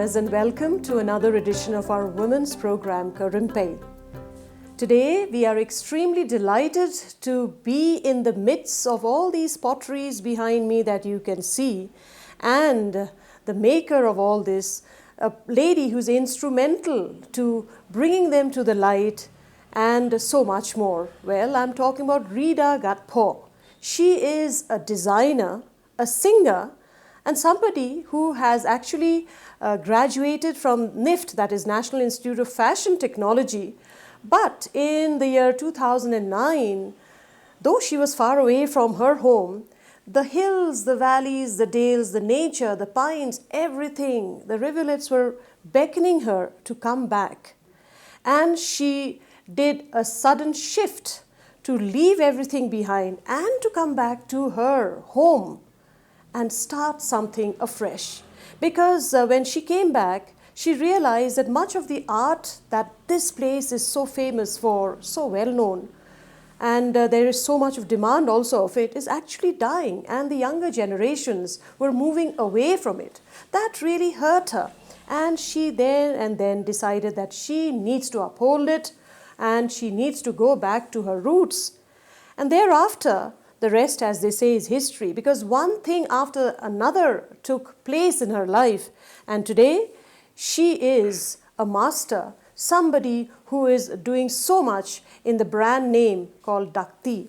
listeners, and welcome to another edition of our women's program, Karimpe. Today, we are extremely delighted to be in the midst of all these potteries behind me that you can see, and the maker of all this, a lady who's instrumental to bringing them to the light and so much more. Well, I'm talking about Rida Gatphoh. She is a designer, a singer, and somebody who has actually graduated from NIFT, that is National Institute of Fashion Technology. But in the year 2009, though she was far away from her home, the hills, the valleys, the dales, the nature, the pines, everything, the rivulets were beckoning her to come back. And she did a sudden shift to leave everything behind and to come back to her home and start something afresh. Because when she came back, she realized that much of the art that this place is so famous for, so well known, and there is so much of demand also of it, is actually dying, and the younger generations were moving away from it. That really hurt her, and she then decided that she needs to uphold it and she needs to go back to her roots. And thereafter, the rest, as they say, is history, because one thing after another took place in her life, and today she is a master, somebody who is doing so much in the brand name called Dakti.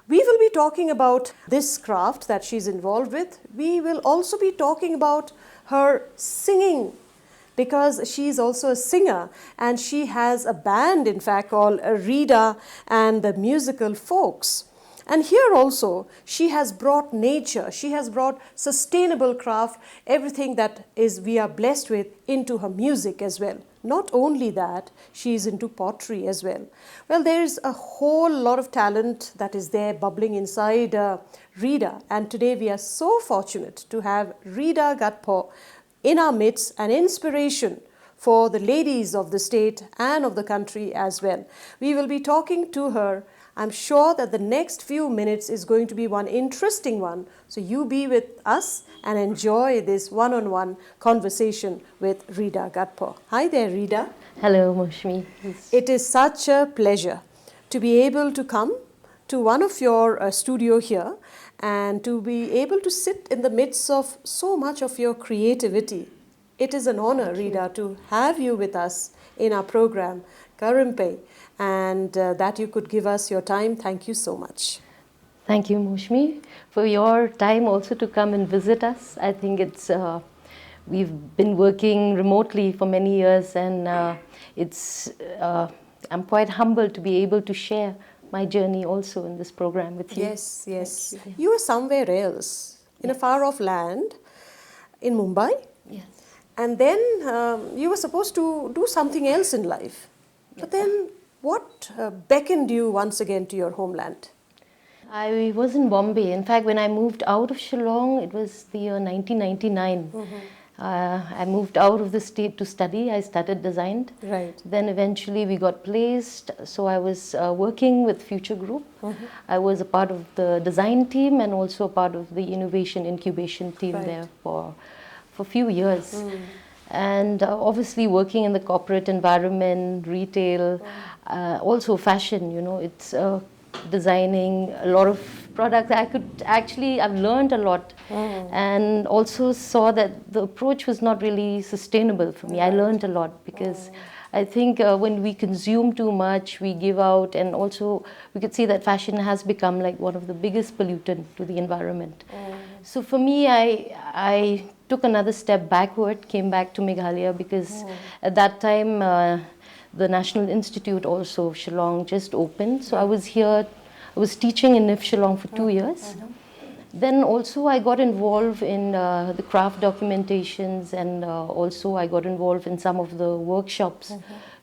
We will be talking about this craft that she's involved with. We will also be talking about her singing, because she's also a singer, and she has a band, in fact, called Rida and the Musical Folks. And here also, she has brought nature, she has brought sustainable craft, everything that is we are blessed with, into her music as well. Not only that, she is into pottery as well. Well, there is a whole lot of talent that is there bubbling inside Rida. And today we are so fortunate to have Rida Gatphoh in our midst, an inspiration for the ladies of the state and of the country as well. We will be talking to her. I'm sure that the next few minutes is going to be one interesting one. So you be with us and enjoy this one-on-one conversation with Rida Gatphoh. Hi there, Rida. Hello, Moshmi. It is such a pleasure to be able to come to one of your studio here and to be able to sit in the midst of so much of your creativity. It is an honor, Rida, to have you with us in our program, Karimpe, and that you could give us your time. Thank you so much. Thank you, Moshmi, for your time also to come and visit us. I think it's we've been working remotely for many years, and I'm quite humbled to be able to share my journey also in this program with you. Yes, yes. You were somewhere else, in a far-off land, in Mumbai. Yes. And then you were supposed to do something else in life. But then what beckoned you once again to your homeland? I was in Bombay. In fact, when I moved out of Shillong, it was the year 1999. Mm-hmm. I moved out of the state to study. I studied design. Right. Then eventually we got placed. So I was working with Future Group. Mm-hmm. I was a part of the design team and also a part of the innovation incubation team there for a few years. Mm. And obviously working in the corporate environment, retail, also fashion, it's designing a lot of products. I've learned a lot, and also saw that the approach was not really sustainable for me. I learned a lot because I think when we consume too much, we give out, and also we could see that fashion has become like one of the biggest pollutant to the environment. So for me, I took another step backward, came back to Meghalaya, because at that time the National Institute also of Shillong just opened. So I was here, I was teaching in NIF Shillong for 2 years. Then also I got involved in the craft documentations, and also I got involved in some of the workshops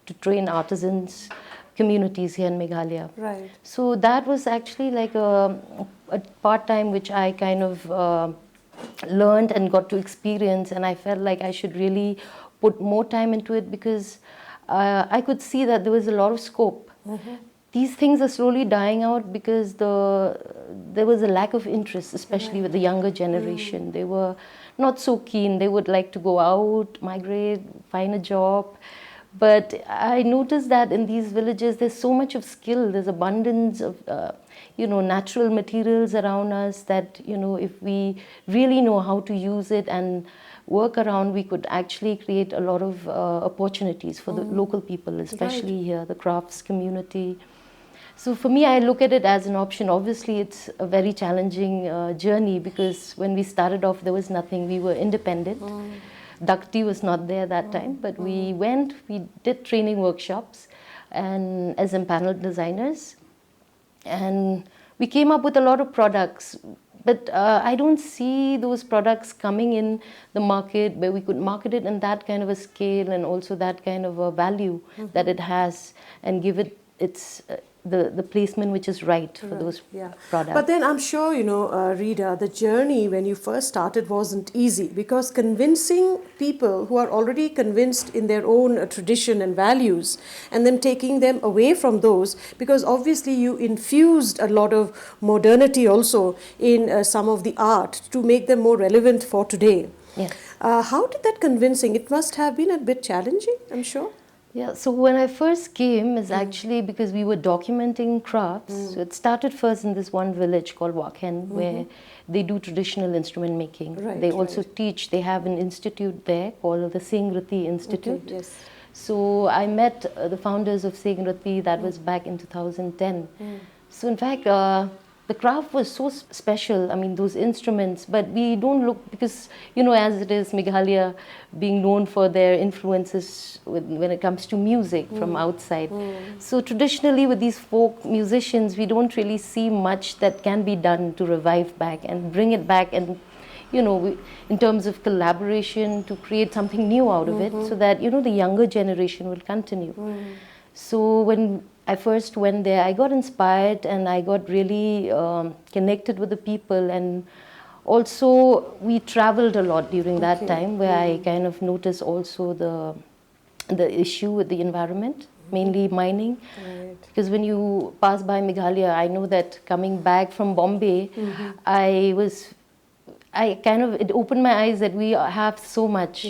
to train artisans communities here in Meghalaya. Right. So that was actually like a part-time which I kind of learned and got to experience, and I felt like I should really put more time into it, because I could see that there was a lot of scope. These things are slowly dying out because there was a lack of interest, especially with the younger generation. They were not so keen. They would like to go out, migrate, find a job. But I noticed that in these villages, there's so much of skill. There's abundance of, natural materials around us that, if we really know how to use it and work around, we could actually create a lot of opportunities for the local people, especially here, the crafts community. So for me, I look at it as an option. Obviously, it's a very challenging journey because when we started off, there was nothing. We were independent. Dakti was not there that time, but we did training workshops and as empaneled designers. And we came up with a lot of products. But I don't see those products coming in the market where we could market it in that kind of a scale and also that kind of a value that it has and give it its the placement which is right for those products. But then I'm sure, Rida, the journey when you first started wasn't easy because convincing people who are already convinced in their own tradition and values and then taking them away from those, because obviously you infused a lot of modernity also in some of the art to make them more relevant for today. Yes. How did that convincing? It must have been a bit challenging, I'm sure. Yeah, so when I first came is actually because we were documenting crafts. So it started first in this one village called Wakhen where they do traditional instrument making. They also teach, they have an institute there called the Sengrati Institute. Okay, yes. So I met the founders of Sengrati, that was back in 2010. So in fact, the craft was so special, I mean, those instruments, but we don't look, because, as it is, Meghalaya being known for their influences when it comes to music from outside. So traditionally with these folk musicians, we don't really see much that can be done to revive back and bring it back and, in terms of collaboration to create something new out of it so that, the younger generation will continue. So when I first went there, I got inspired and I got really connected with the people, and also we traveled a lot during that time where I kind of noticed also the issue with the environment, mainly mining. Because when you pass by Meghalaya, I know that coming back from Bombay, it opened my eyes that we have so much,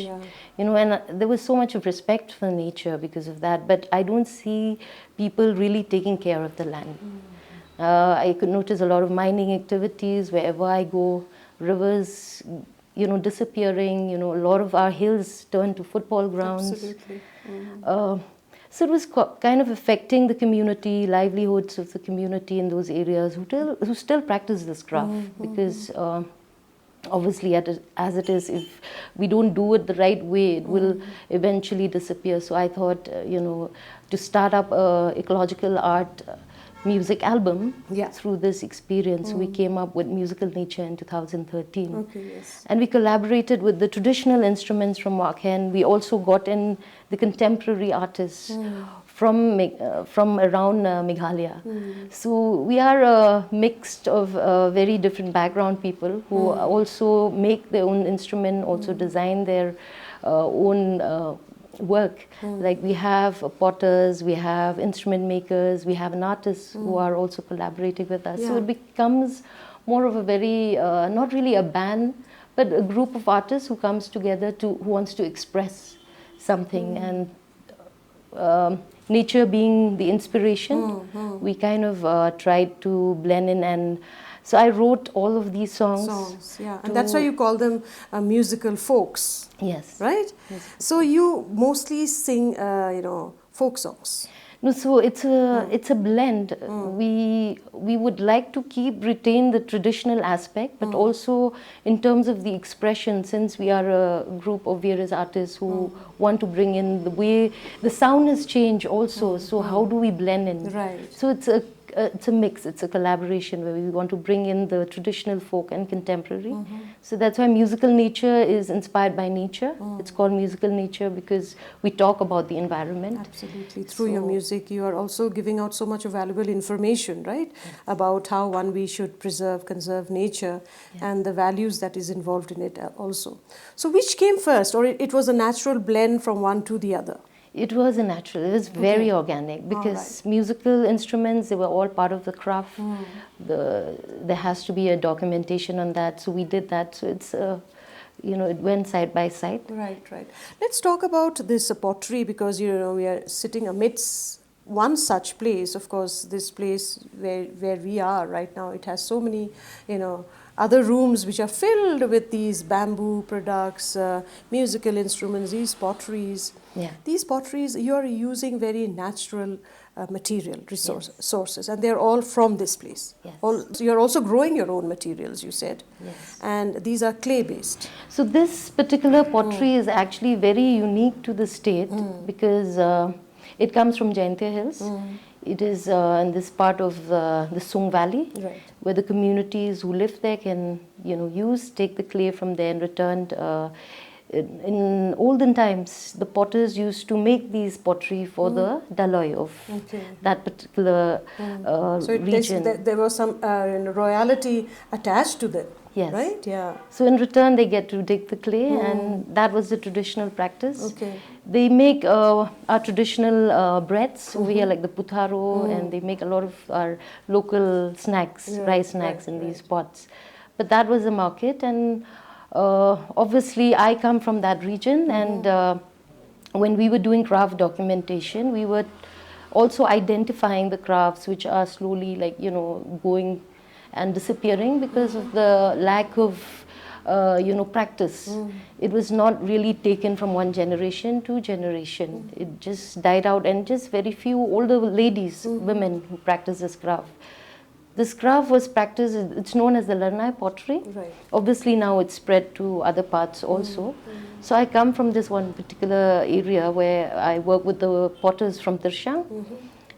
and there was so much of respect for nature because of that, but I don't see people really taking care of the land. I could notice a lot of mining activities wherever I go, rivers, disappearing, a lot of our hills turned to football grounds. Absolutely. So it was kind of affecting the community, livelihoods of the community in those areas who still practice this craft because obviously, as it is, if we don't do it the right way, it will eventually disappear. So I thought, to start up a ecological art music album through this experience. We came up with Musical Nature in 2013. Okay, yes. And we collaborated with the traditional instruments from Wakhen. We also got in the contemporary artists from around Meghalaya. So we are a mix of very different background people who also make their own instrument, also design their own work. Like we have potters, we have instrument makers, we have an artist who are also collaborating with us. So it becomes more of a very, not really a band, but a group of artists who comes together who wants to express something. And nature being the inspiration, we kind of tried to blend in, and so I wrote all of these songs. And that's why you call them musical folks. Yes. Right? Yes. So you mostly sing, folk songs. No, so it's a blend. We would like to retain the traditional aspect, but also in terms of the expression, since we are a group of various artists who want to bring in the way the sound has changed also. So how do we blend in? Right. So it's a mix. It's a collaboration where we want to bring in the traditional folk and contemporary. So that's why Musical Nature is inspired by nature. It's called Musical Nature because we talk about the environment. Absolutely. Through your music, you are also giving out so much of valuable information, right? About how we should conserve nature and the values that is involved in it also. So which came first, or it was a natural blend from one to the other? It was a natural. It was very organic because musical instruments, they were all part of the craft. There has to be a documentation on that, so we did that. So it went side by side. Right, right. Let's talk about this pottery, because we are sitting amidst one such place. Of course, this place where we are right now, it has so many other rooms which are filled with these bamboo products, musical instruments, these potteries. Yeah. These potteries, you are using very natural material sources, and they're all from this place. Yes. So you're also growing your own materials, you said. Yes. And these are clay based. So this particular pottery is actually very unique to the state because it comes from Jaintia Hills. It is in this part of the Sung Valley, Right. where the communities who live there can take the clay from there and return. In olden times, the potters used to make these pottery for the Daloi of that particular So region. there was some royalty attached to them. Yes. Right? Yeah. So in return, they get to dig the clay, and that was the traditional practice. Okay. They make our traditional breads over here, like the putharo, and they make a lot of our local snacks, rice snacks in these pots. But that was the market, and obviously I come from that region, and when we were doing craft documentation, we were also identifying the crafts which are slowly going and disappearing because of the lack of practice. It was not really taken from one generation to generation. It just died out, and just very few older ladies, women who practice this craft. This craft was practiced, it's known as the Lanai pottery. Right. Obviously now it's spread to other parts also. So I come from this one particular area where I work with the potters from Tirshang.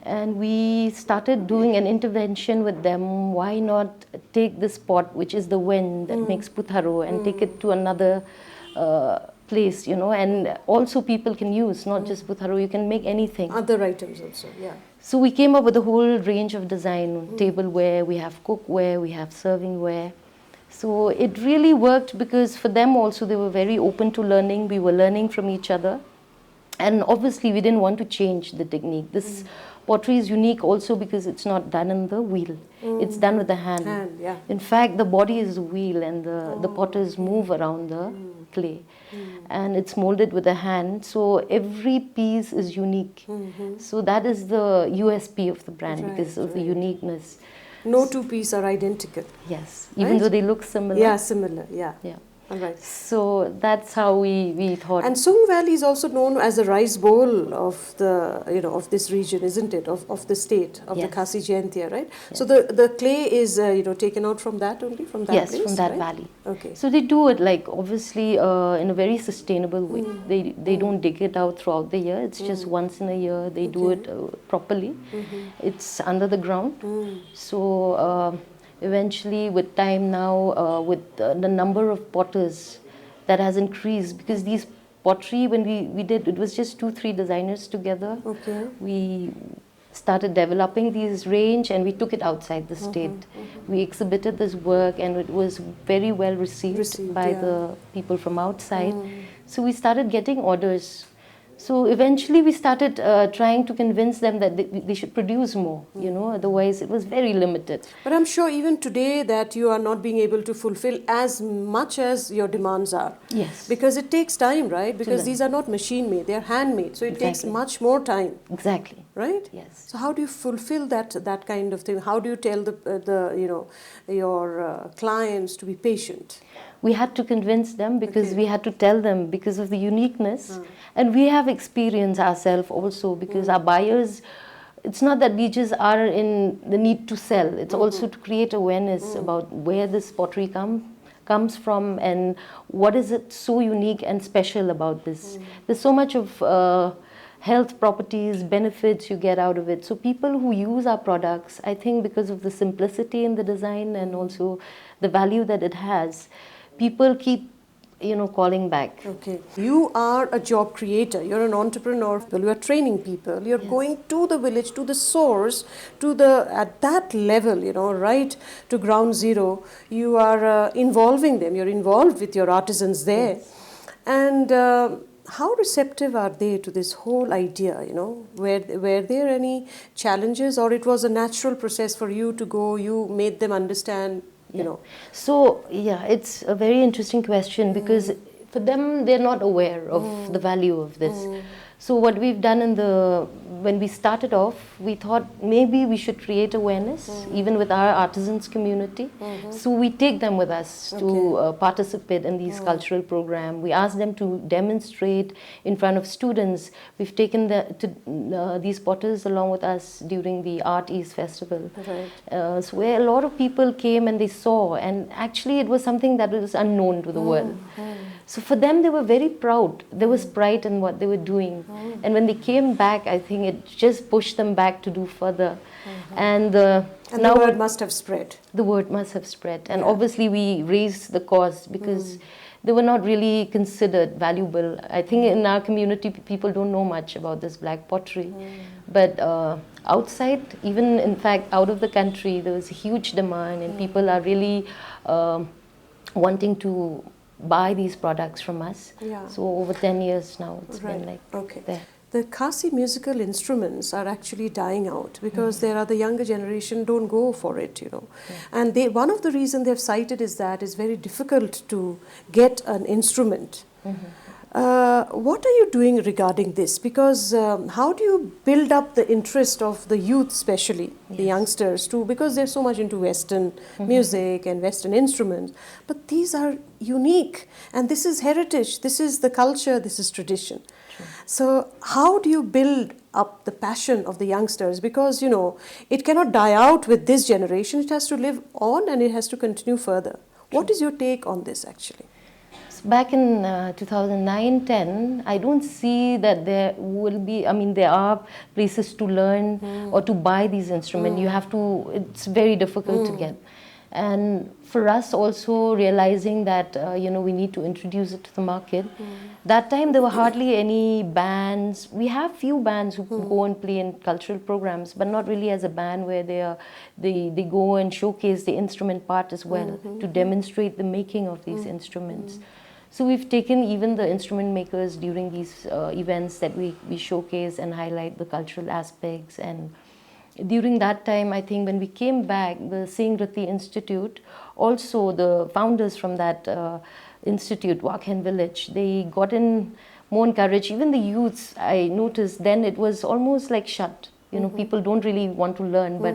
And we started doing an intervention with them. Why not take this pot, which is the wen that makes putharo, and take it to another place, and also people can use, not just putharo, you can make anything. Other items also, yeah. So we came up with a whole range of design, tableware, we have cookware, we have servingware. So it really worked because for them also, they were very open to learning. We were learning from each other. And obviously we didn't want to change the technique. This pottery is unique also because it's not done in the wheel. It's done with the hand. Yeah. In fact, the body is the wheel, and the potters move around the clay. And it's molded with the hand. So every piece is unique. So that is the USP of the brand, because of the uniqueness. No two pieces are identical. Yes, even though they look similar. Yeah, similar, yeah. Yeah. All right. So that's how we thought. And Sung Valley is also known as the rice bowl of the of this region, isn't it? Of the state of the Khasi Jaintia, right? Yes. So the clay is taken out from that only, from that place. Yes, from that right? valley. Okay. So they do it obviously in a very sustainable way. They don't dig it out throughout the year. It's just once in a year they do it properly. It's under the ground. So. Eventually, with time now, with the number of potters that has increased, because these pottery, when we did, it was just 2-3 designers together. Okay. We started developing these range, and we took it outside the state. We exhibited this work, and it was very well received by the people from outside. So we started getting orders. So eventually we started trying to convince them that they should produce more, otherwise it was very limited. But I'm sure even today that you are not being able to fulfill as much as your demands are. Yes. Because it takes time, right? Because these are not machine made, they are handmade. So it takes much more time. Exactly. Right? Yes. So how do you fulfill that kind of thing? How do you tell your clients to be patient? We had to convince them, because we had to tell them because of the uniqueness. And we have experience ourselves also, because our buyers, it's not that we just are in the need to sell. It's also to create awareness about where this pottery comes from, and what is it so unique and special about this. There's so much of health properties, benefits you get out of it. So people who use our products, I think because of the simplicity in the design and also the value that it has, people keep calling back. Okay. You are a job creator. You're an entrepreneur. You are training people. You're going to the village, to the source, at that level, right to ground zero. You are involving them. You're involved with your artisans there. And how receptive are they to this whole idea, Were there any challenges, or it was a natural process for you to go, you made them understand, you know? So, yeah, it's a very interesting question because for them, they're not aware of the value of this. So what we've done when we started off, we thought maybe we should create awareness even with our artisans community. So we take them with us to participate in these cultural programs. We ask them to demonstrate in front of students. We've taken these potters along with us during the Art East Festival. Right. So where a lot of people came and they saw, and actually it was something that was unknown to the world. So for them, they were very proud. There was pride in what they were doing. And when they came back, I think it just pushed them back to do further. And now the word must have spread. The word must have spread. And obviously we raised the cost because they were not really considered valuable. I think in our community, people don't know much about this black pottery. But outside, even in fact, out of the country, there was a huge demand and people are really wanting to buy these products from us. So over 10 years now it's been like there. The Khasi musical instruments are actually dying out because there are the younger generation don't go for it, you know. And one of the reasons they've cited is that it's very difficult to get an instrument. What are you doing regarding this? Because how do you build up the interest of the youth, especially the youngsters too, because they're so much into Western music and Western instruments, but these are unique and this is heritage, this is the culture, this is tradition. So how do you build up the passion of the youngsters? Because, you know, it cannot die out with this generation, it has to live on and it has to continue further. What is your take on this actually? Back in 2009-10, I don't see that there will be, I mean, there are places to learn or to buy these instruments. You have to, it's very difficult to get. And for us also realizing that, you know, we need to introduce it to the market. That time there were hardly any bands. We have few bands who go and play in cultural programs, but not really as a band where they go and showcase the instrument part as well to demonstrate the making of these instruments. So we've taken even the instrument makers during these events that we showcase and highlight the cultural aspects. And during that time, I think when we came back, the Singrati Institute, also the founders from that institute, Wakhen Village, they got in more encouraged. Even the youths, I noticed then it was almost like shut. You know, people don't really want to learn, but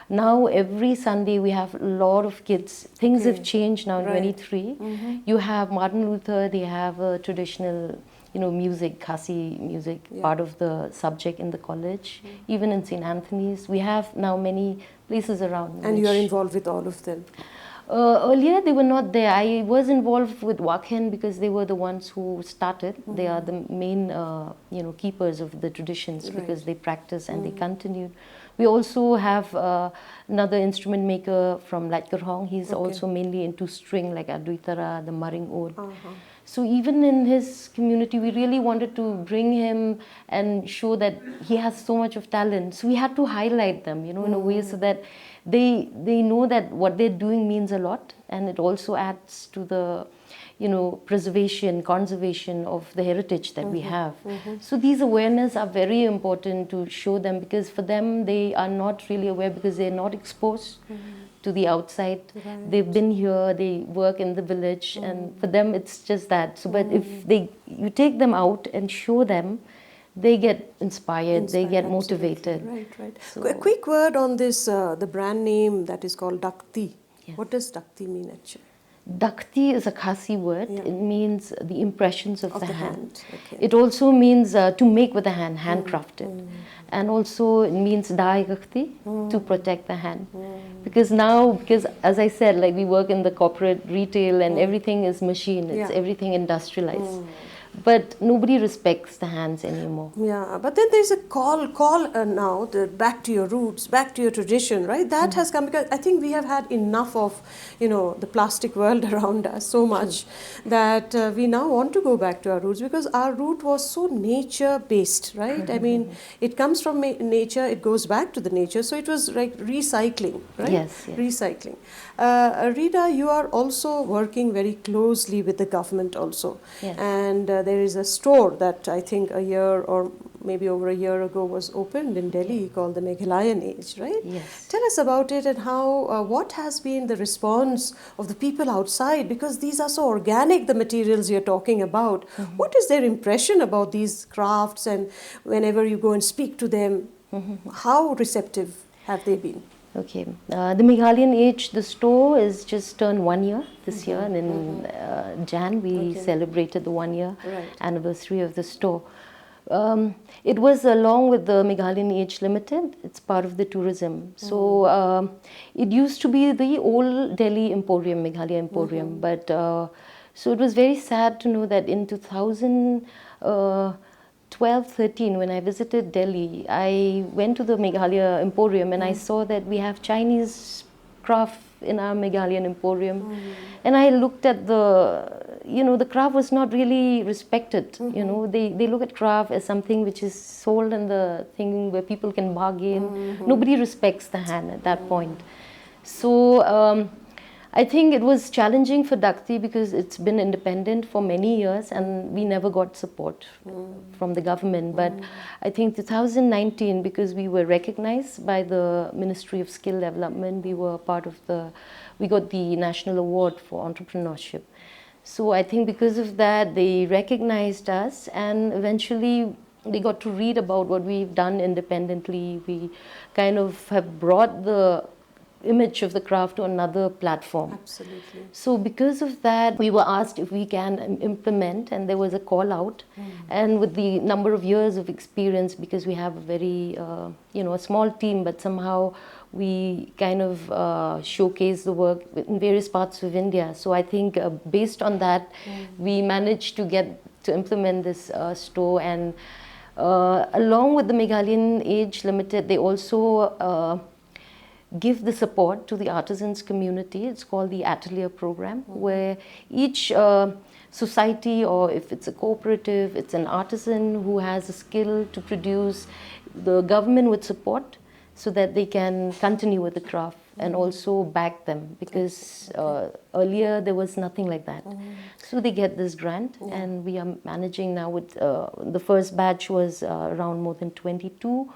now every Sunday we have a lot of kids. Things have changed now in 23. You have Martin Luther, they have a traditional, you know, music, Khasi music, part of the subject in the college. Even in St. Anthony's, we have now many places around. And you are involved with all of them? Earlier they were not there. I was involved with Wakhen because they were the ones who started. They are the main, you know, keepers of the traditions because they practice and they continued. We also have another instrument maker from Gatphoh. He's also mainly into string like Adwaitara, the Maring Ode. So even in his community, we really wanted to bring him and show that he has so much of talent. So we had to highlight them, you know, in a way so that they know that what they're doing means a lot, and it also adds to the, you know, preservation, conservation of the heritage that we have. So these awareness are very important to show them because for them, they are not really aware because they're not exposed to the outside. They've been here, they work in the village, and for them, it's just that. So, but if you take them out and show them, they get inspired, they get motivated. Right. So, a quick word on this, the brand name that is called Dakti. What does Dakti mean actually? Dakti is a Khasi word. It means the impressions of the hand. It also means to make with the hand, handcrafted. And also it means Dai Gakti, to protect the hand. Because now, as I said, like we work in the corporate retail and everything is machine, it's everything industrialized. But nobody respects the hands anymore. Yeah, but then there's a call now, back to your roots, back to your tradition, right? That has come because I think we have had enough of, you know, the plastic world around us so much that we now want to go back to our roots because our root was so nature-based, right? I mean, it comes from nature, it goes back to the nature, so it was like recycling, right? Yes. Recycling. Rida, you are also working very closely with the government also. And there is a store that I think a year or maybe over a year ago was opened in Delhi called the Meghalayan Age, right? Yes. Tell us about it and how, what has been the response of the people outside, because these are so organic, the materials you're talking about. What is their impression about these crafts, and whenever you go and speak to them, how receptive have they been? Okay, the Meghalayan Age, the store is just turned 1 year this year, and in Jan we celebrated the 1 year anniversary of the store. It was along with the Meghalayan Age Limited, it's part of the tourism. So it used to be the old Delhi Emporium, Meghalaya Emporium, but so it was very sad to know that in 2012-13, when I visited Delhi, I went to the Meghalaya Emporium and I saw that we have Chinese craft in our Meghalayan Emporium. And I looked at the craft was not really respected. They look at craft as something which is sold in the thing where people can bargain. Nobody respects the hand at that point. So I think it was challenging for Dakti because it's been independent for many years and we never got support from the government. But I think 2019, because we were recognized by the Ministry of Skill Development, we got the National Award for Entrepreneurship. So I think because of that, they recognized us, and eventually they got to read about what we've done independently. We kind of have brought the image of the craft to another platform. Absolutely. So because of that, we were asked if we can implement, and there was a call out. And with the number of years of experience, because we have a very, a small team, but somehow we kind of showcase the work in various parts of India. So I think based on that, we managed to implement this store. And along with the Meghalayan Age Limited, they also give the support to the artisans community. It's called the Atelier Program, where each society, or if it's a cooperative, it's an artisan who has a skill to produce, the government would support so that they can continue with the craft and also back them, because earlier there was nothing like that. So they get this grant, and we are managing now with, the first batch was around more than 22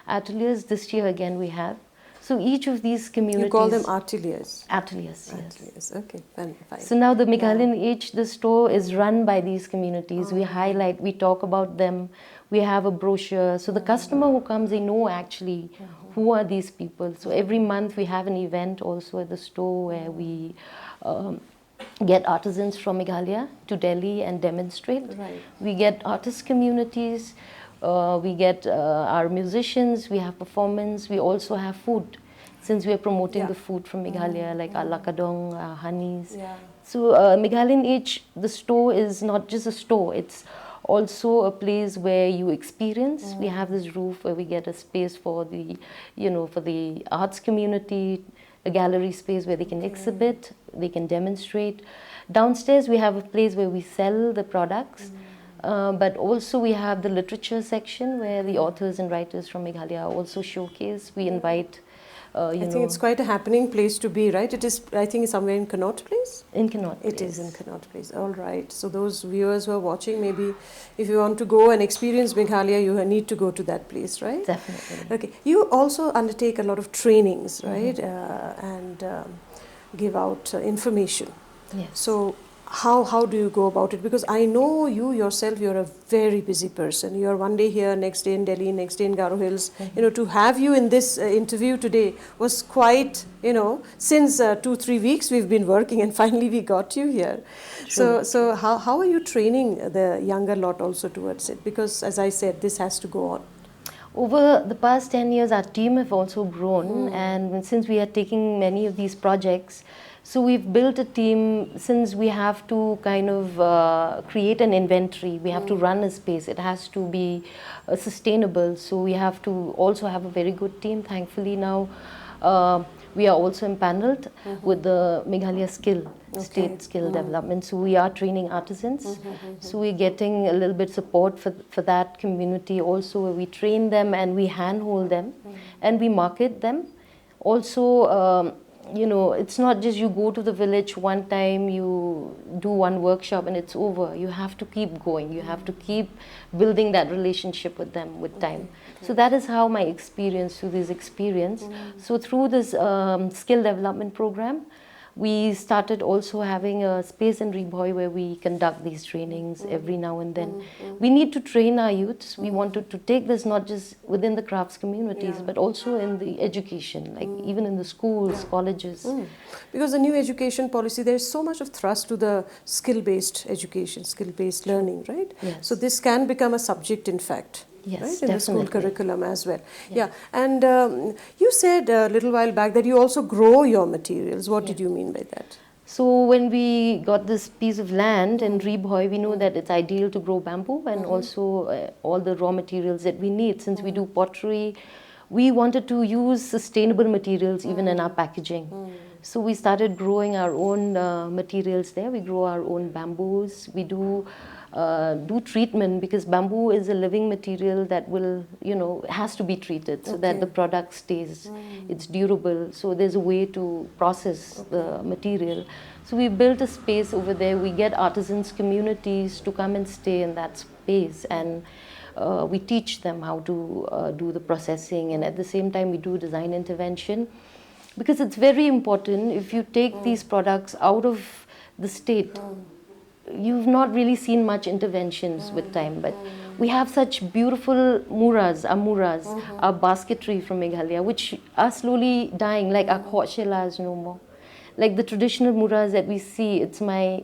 ateliers. This year again we have. So each of these communities... You call them ateliers? Ateliers, yes. Ateliers, okay, fine. So now the Meghalayan Age, the store is run by these communities. We highlight, we talk about them, we have a brochure. So the customer who comes, they know actually who are these people. So every month we have an event also at the store where we get artisans from Meghalaya to Delhi and demonstrate. We get artist communities. We get our musicians, we have performance, we also have food, since we are promoting the food from Meghalaya, like our lakadong, our honeys. So Meghalayan Age, the store is not just a store, it's also a place where you experience. We have this roof where we get a space for the, for the arts community, a gallery space where they can exhibit, they can demonstrate. Downstairs we have a place where we sell the products. But also we have the literature section where the authors and writers from Meghalaya also showcase. We invite, I think it's quite a happening place to be, right? It is, I think, somewhere in Connaught Place? In Connaught Place. It is in Connaught Place. All right. So those viewers who are watching, maybe if you want to go and experience Meghalaya, you need to go to that place, right? Definitely. Okay. You also undertake a lot of trainings, right? And give out information. Yes. So how do you go about it? Because I know you yourself, you're a very busy person. You're one day here, next day in Delhi, next day in Garo Hills. To have you in this interview today was quite, since 2-3 weeks we've been working and finally we got you here. So how are you training the younger lot also towards it? Because as I said, this has to go on. Over the past 10 years, our team have also grown, and since we are taking many of these projects, so we've built a team. Since we have to kind of create an inventory, we have to run a space, it has to be sustainable, so we have to also have a very good team. Thankfully now we are also empaneled with the Meghalaya State Skill Development, so we are training artisans. So we're getting a little bit support for that community also, where we train them and we handhold them and we market them. Also you know, it's not just you go to the village one time, you do one workshop and it's over. You have to keep going. You have to keep building that relationship with them with time. So that is how my experience, through this experience. So through this skill development program, we started also having a space in Gatphoh where we conduct these trainings every now and then. We need to train our youths. We wanted to take this not just within the crafts communities, but also in the education, like even in the schools, colleges. Because the new education policy, there's so much of thrust to the skill-based education, skill-based learning, right? Yes. So this can become a subject, in fact. Yes, right? In the school definitely. curriculum as well. Yeah. And you said a little while back that you also grow your materials. What did you mean by that? So when we got this piece of land in Gatphoh, we know that it's ideal to grow bamboo and also all the raw materials that we need. Since we do pottery, we wanted to use sustainable materials even in our packaging. So we started growing our own materials there. We grow our own bamboos. We do treatment, because bamboo is a living material that will, you know, has to be treated so that the product stays, it's durable. So there's a way to process the material. So we built a space over there. We get artisans communities to come and stay in that space, and we teach them how to do the processing, and at the same time we do design intervention, because it's very important. If you take these products out of the state, you've not really seen much interventions with time, but we have such beautiful muras, our basketry from Meghalaya, which are slowly dying, like our khochelas no more. Like the traditional muras that we see, it's my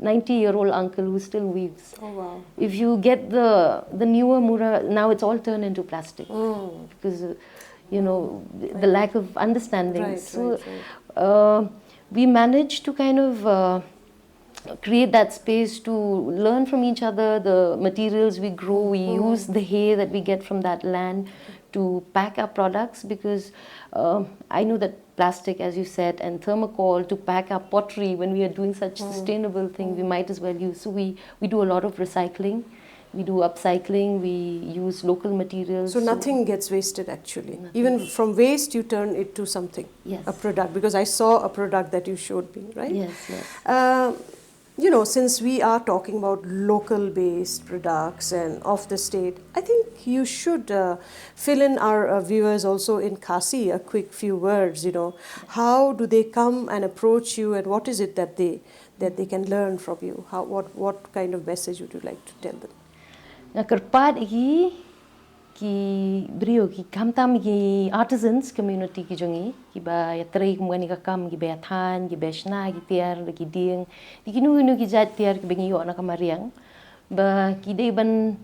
90-year-old uncle who still weaves. Oh, wow. If you get the newer mura, now it's all turned into plastic because, you know, the lack of understanding. Right, so right. We managed to kind of create that space to learn from each other, the materials we grow. We use the hay that we get from that land to pack our products, because I know that plastic, as you said, and thermocol to pack our pottery, when we are doing such sustainable thing, we might as well use. So we do a lot of recycling. We do upcycling, we use local materials. So nothing gets wasted actually. Even from waste you turn it to something, a product, because I saw a product that you showed me, right? Yes, yes. You know, since we are talking about local-based products and of the state, I think you should fill in our viewers also in Khasi a quick few words. You know, how do they come and approach you, and what is it that they can learn from you? What kind of message would you like to tell them? Kerpat ki brio ki kamtam ki artisans community ki jongi ki ba yatri kumani ka kam ki ba than ki besna ki tiar ki ding ki nu ki jat tiar ki bengi yo na kamariang ba ki dei ban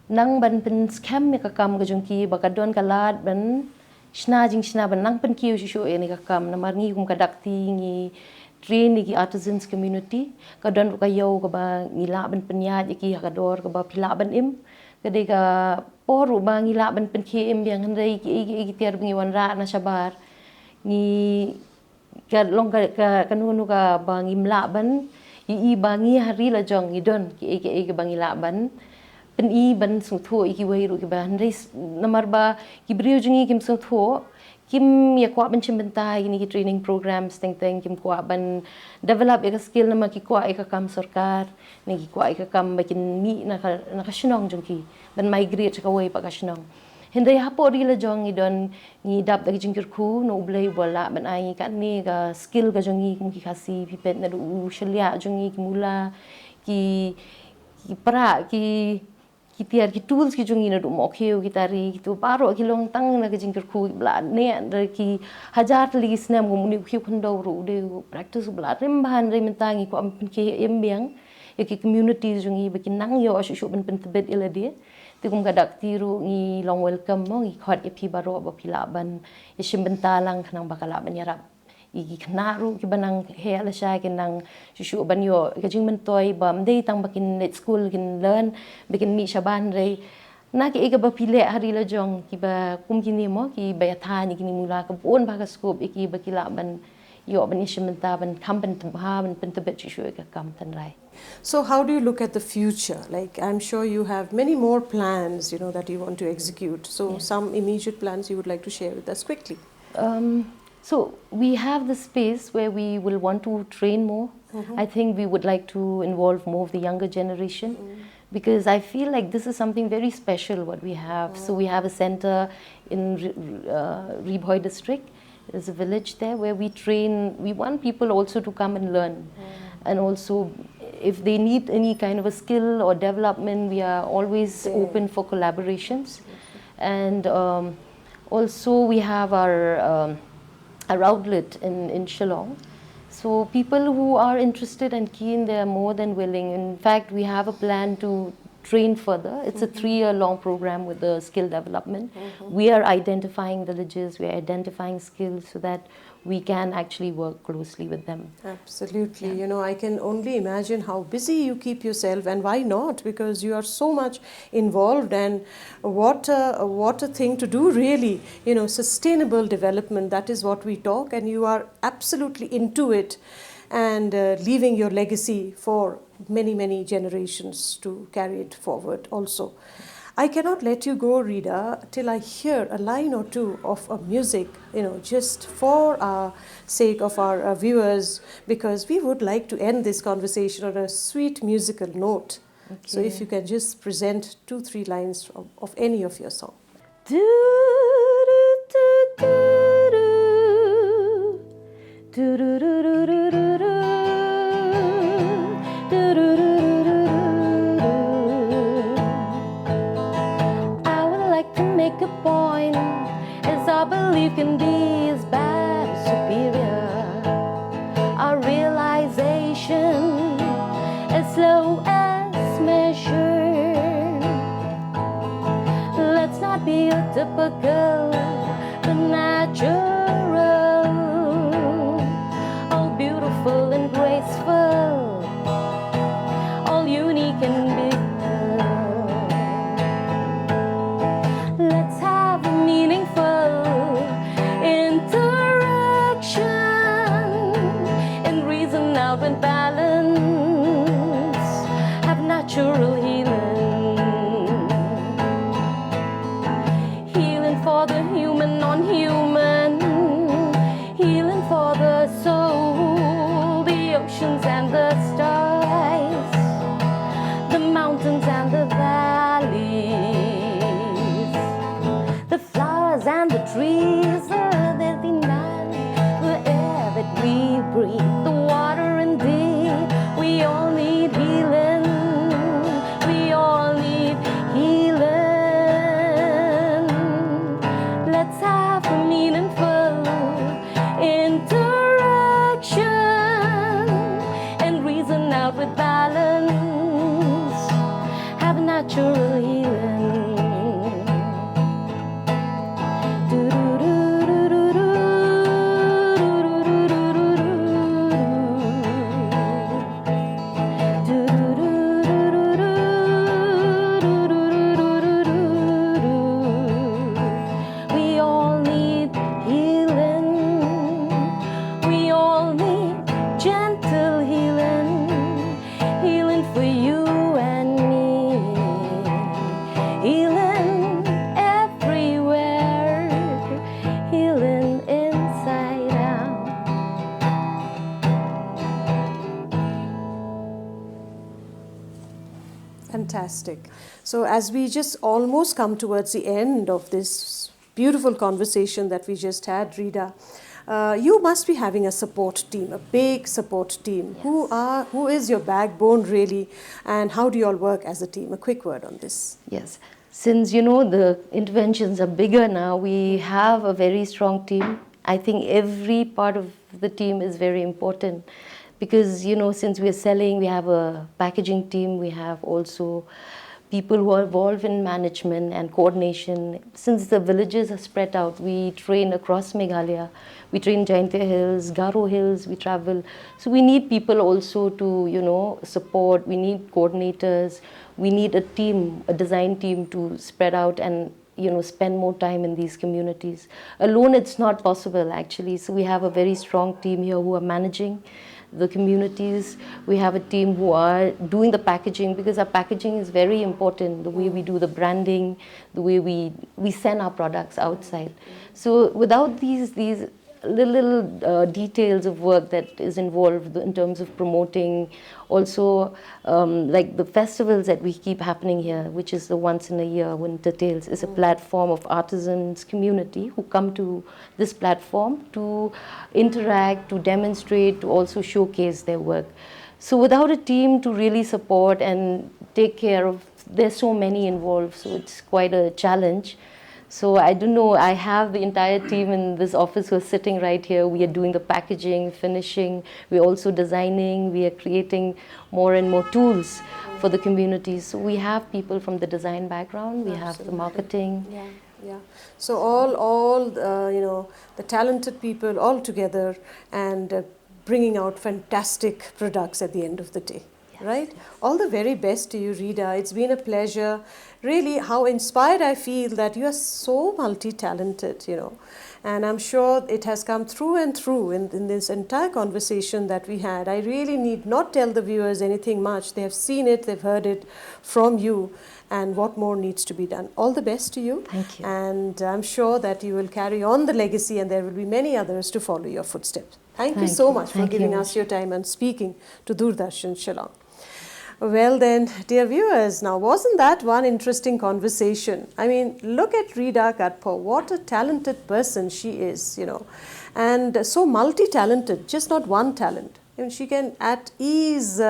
nang ban pen scam ka kam ka jongi ba ka don kalat ban shna ban nang pen ki shu ni ka kam na marngi kum ka dakti ngi train ki artisans community ka don ka yo ka ba ngila ban penyat ki ka dor ka ba pila ban im kadai ka poru ba ngila ban pen ki im yang handai ki tiar bengi wan ra na sabar ni ka long ka nu ka ba ngimla ban i bangi hari la jong i don ki bangi la ban pen i ban su tho ki wai ru ki ba handai namar ba ki brio jungi kim su tho kim ya kwa ban chimbentai ni ki training programs teng kim kwa ban develop ek skill nama ki kwa ek kam sarkar ni ki kwa ek kam bakin mi na ka shnong jongki ban migrate ka wai pa ka shnong hindai hapo ri la jong i don ni dap da jingkir khu no blai bola ban ai ka ni ka skill ka jongi kum ki khasi pipet na du shlia jongi ki mula ki pra ki tiar ki tools ki jongi na du mokheu ki tari ki tu paro ki long tang na ka jingkir khu bla ne da ki hajar li snam gum ni khu khon do ru de practice bla rem ban re mentangi ko am ki em biang e ki communities jongi ba ki nang yo shu ban pen tebet ila de ti kum ka dak ti ru ngi long welcome mo ngi khot e pi baro ba pila ban e shim bentalang khnang bakala ban yarap i knaru ki banang he ala sha ki nang shu ban yo ka jing men toy bam dei tang bakin net school kin learn bikin mi shaban re na ki e ba pile hari la jong ki ba kum ki ni mo ki ba tha ni ki ni mula ka bon ba ka scope e ki ba ki la ban yo ban ishimenta ban kam ban tha ban pen tebet shu ka kam tan rai. So how do you look at the future? Like, I'm sure you have many more plans, you know, that you want to execute. So some immediate plans you would like to share with us quickly. So we have the space where we will want to train more. I think we would like to involve more of the younger generation because I feel like this is something very special what we have. So we have a center in Rebhoy district. There's a village there where we train. We want people also to come and learn. And also if they need any kind of a skill or development, we are always open for collaborations. And also we have our outlet in Shillong. So people who are interested and keen, they are more than willing. In fact, we have a plan to train further. It's a 3-year-long program with the skill development. We are identifying villages, we are identifying skills so that we can actually work closely with them. Absolutely. You know, I can only imagine how busy you keep yourself, and why not? Because you are so much involved, and what a thing to do, really. You know, sustainable development, that is what we talk, and you are absolutely into it, and leaving your legacy for many, many generations to carry it forward also. I cannot let you go, Rida, till I hear a line or two of a music, you know, just for our sake of our viewers, because we would like to end this conversation on a sweet musical note. Okay. So if you can just present 2-3 lines of any of your songs. Make a point as our belief can be as bad as superior. Our realization as slow as measured. Let's not be a typical but natural, all beautiful and graceful, all unique and big. Let's have a meaningful interaction and reason out with balance, have natural healing, healing for the human, non-human, healing for the soul, the oceans and the stars, the mountains and the valleys, the flowers and the trees, the land, the air that we breathe, the water and deep. We all need healing. We all need healing. Let's have a meaningful interaction and reason out with balance. Have natural healing. Fantastic. So as we just almost come towards the end of this beautiful conversation that we just had, Rida, you must be having a support team, a big support team. Yes. Who is your backbone really, and how do you all work as a team? A quick word on this. Yes. Since, you know, the interventions are bigger now, we have a very strong team. I think every part of the team is very important. Because, you know, since we're selling, we have a packaging team, we have also people who are involved in management and coordination. Since the villages are spread out, we train across Meghalaya. We train Jaintia Hills, Garo Hills, we travel. So we need people also to, you know, support. We need coordinators. We need a team, a design team to spread out and, you know, spend more time in these communities. Alone, it's not possible, actually. So we have a very strong team here who are managing the communities. We have a team who are doing the packaging, because our packaging is very important, the way we do the branding, the way we send our products outside. So without these little details of work that is involved in terms of promoting. Also, like the festivals that we keep happening here, which is the once in a year Winter Tales, is a platform of artisans community who come to this platform to interact, to demonstrate, to also showcase their work. So without a team to really support and take care of, there's so many involved, so it's quite a challenge. So I don't know, I have the entire team in this office who are sitting right here. We are doing the packaging, finishing, we're also designing, we are creating more and more tools for the community. So we have people from the design background, we have the marketing. Yeah, yeah. So all the talented people all together and bringing out fantastic products at the end of the day. Yes, right? yes. All the very best to you, Rida. It's been a pleasure. Really, how inspired I feel that you are so multi-talented, And I'm sure it has come through and through in this entire conversation that we had. I really need not tell the viewers anything much. They have seen it, they've heard it from you, and what more needs to be done. All the best to you. Thank you. And I'm sure that you will carry on the legacy and there will be many others to follow your footsteps. Thank you so much for giving us your time and speaking to Doordarshan Shillong. Well then, dear viewers, now wasn't that one interesting conversation? I mean, look at Rida Gatphoh, what a talented person she is, and so multi-talented, just not one talent. She can at ease,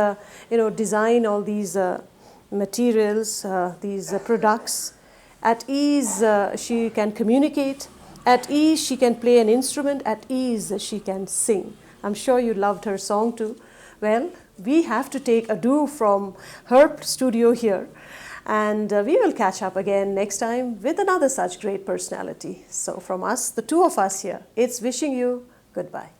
design all these materials, these products. At ease, she can communicate. At ease, she can play an instrument. At ease, she can sing. I'm sure you loved her song too. Well, we have to take adieu from her studio here, and we will catch up again next time with another such great personality. So from us, the two of us here, it's wishing you goodbye.